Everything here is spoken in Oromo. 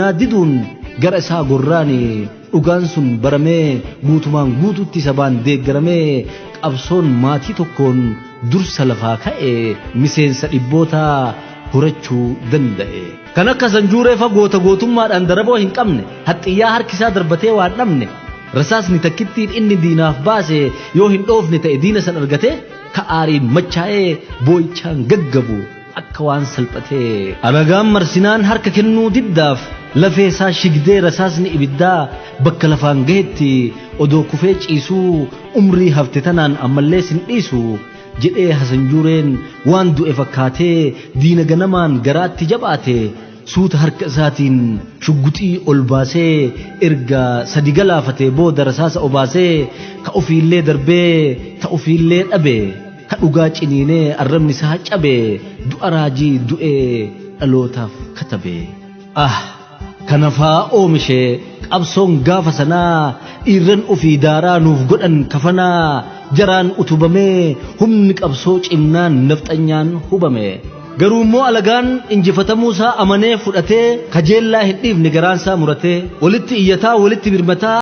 Naadidun gara isaa gorraani dhugaan sun baramee guutumaan guututti sabaan deeggaramee qabsoon maatii tokkoon dursa lafaa ka'e miseensa dhibboota horachuu danda'e. Kan akka sanjuuree fagoota gootummaadhaan daraboo hin qabne haxxiyyaa harkisaa darbatee waan dhabne rasaasni takkittiin inni diinaaf baase yoo hin dhoofne ta'e diina san argate ka'aariin machaa'ee boo'ichaan gaggabu akka waan salphatee alagaan marsinaan harka kennuu diddaaf lafee isaa shigdee rasaasni ibiddaa bakka lafaan gahetti odoo kufee ciisuu umrii hafte tanaan ammallee sin dhiisu jedhee hasanjuureen waan du'e fakkaatee diina ganamaan garaatti jabaate suuta harka isaatiin shugguxii ol baasee erga sadi galaafatee booda rasaasa obaasee ka ofiillee darbee ta ofiillee dhabe ka dhugaa ciniinee arrabni isaa cabe du'a raajii du'ee dhalootaaf katabe. Kanafaa oomishee qabsoon gaafa sanaa dhiirran ofii daaraa nuuf godhan kafanaa jaraan utubamee humni qabsoo cimnaan nafxanyaan hubame. Garuu immoo alagaan injifatamuusaa amanee fudhatee kajeellaa hin dhiifne garaansaa muratee walitti iyyataa walitti birmataa